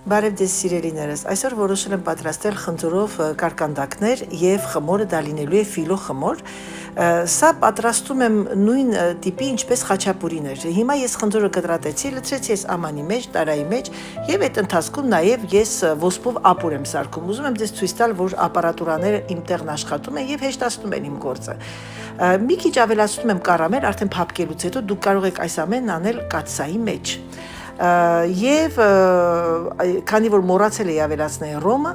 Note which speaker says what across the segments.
Speaker 1: Բարև ձեզ սիրելիներս, այսօր որոշել եմ պատրաստել խնձորով կարկանդակներ և խմորը դա լինելու է ֆիլո խմոր, սա պատրաստում եմ նույն տիպի ինչպես խաչապուրիներ, հիմա ես խնձորը կտրատեցի, լցրեցի ես ամանի մեջ, տարայի մեջ և այդ ընթացքում նաև ես ոսպով ապուր եմ սարքում, ուզում եմ ձեզ ցույց տալ, որ ապարատուրաները իմ տեղն աշխատում են և հեշտացնում են իմ գործը, մի քիչ ավելացնում եմ կարամել, արդեն փափկելուց հետո դուք կարող եք այս ամենն անել կաթսայի մեջ Եվ քանի որ մոռացել էի ավելացնել ռոմը,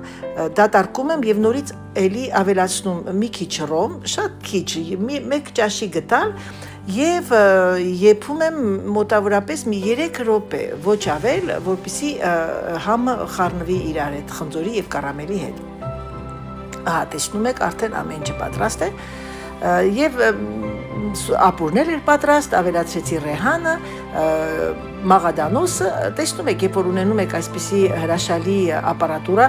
Speaker 1: դատարկում եմ եւ նորից էլի ավելացնում մի քիչ ռոմ, շատ քիչ, մեկ ճաշի գտալ եւ եփում եմ մոտավորապես մի 3 րոպե, ոչ ավել, որպեսզի համը խառնվի իրար հետ, խնձորի եւ կարամելի հետ։ Ահա, տեսնում եք, արդեն ամեն ինչը պատրաստ է եւ ապուրներ էր պատրաստ, ավելացրեցի ռեհանը, մաղադանոսը, տեսնում եք, երբ որ ունենում եք այսպիսի հրաշալի ապարատուրա,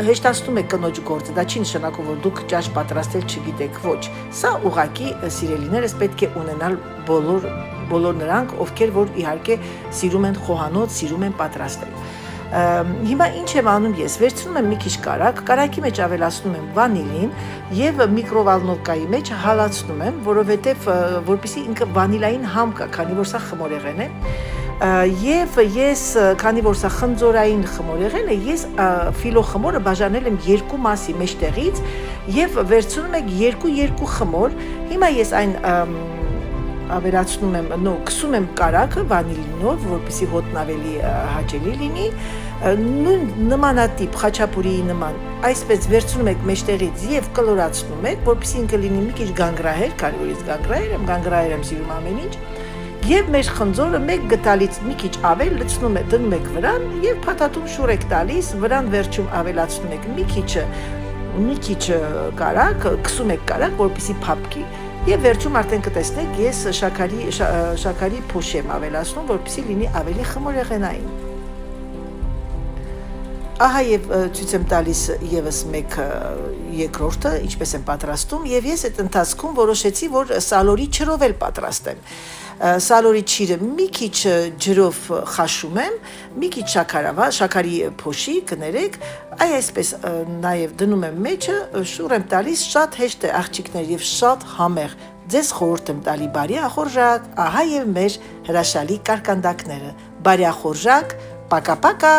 Speaker 1: հեշտացնում եք կնոջ գործը, դա չի նշանակում, որ դուք ճաշ պատրաստել չգիտեք, ոչ, սա ուղղակի սիրելիներս պետք է ունենալ բոլոր նրանք, ովքեր որ իհարկե սիրում են խոհանոց, սիրում են պատրաստել։ Հիմա ինչ եմ անում ես, վերցնում եմ մի քիչ կարակ, կարակի մեջ ավելացնում եմ վանիլին եւ միկրովալնովկայի մեջ հալացնում եմ, որովհետեւ որպեսզի ինքը վանիլային համ կա, քանի որ սա խմորեղեն է, եւ ես քանի որ սա խնձորային խմորեղեն է, ես ֆիլո խմորը բաժանել եմ երկու մասի մեջտեղից եւ վերցնում եմ երկու խմոր, հիմա ես այն ավելացնում եմ, քսում եմ կարակը վանիլինով, որպեսզի հոտն ավելի հաճելի լինի, նմանատիպ խաչապուրիի նման, այսպես վերցնում եք մեջտեղից եւ կլորացնում եք, որպեսզի ինքը լինի մի քիչ գանգրահեր, քանի որ ես գանգրահեր եմ սիրում ամեն ինչ, եւ մեր խնձորը մեկ գտալից մի քիչ ավել լցնում եք, դնում եք վրան եւ փաթաթում շուռ եք տալիս, վրան վերջում ավելացնում եք մի քիչ կարակ, քսում եք կարակ, որպեսզի փափկի Եվ վերջում արդեն կտեսնեք, ես շաքարի փոշ եմ ավելացնում, որպեսզի լինի ավելի խմորեղենային։ Ահա եւ ցույց եմ տալիս եւս մեկ երկրորդը, ինչպես եմ պատրաստում, եւ ես այդ ընթացքում որոշեցի, որ սալորի ջրով էլ պատրաստեմ։ Սալորի ջիրը մի քիչ ջրով խաշում եմ, մի քիչ շաքարի փոշի կներեք, այսպես նաև դնում եմ մեջը, շուռ եմ տալիս, շատ հեշտ է աղջիկներ եւ շատ համեղ։ Ձեզ խորհուրդ եմ տալի բարի ախորժակ, ահա եւ մեր հրաշալի կարկանդակները։ Բարի ախորժակ, պակա-պակա։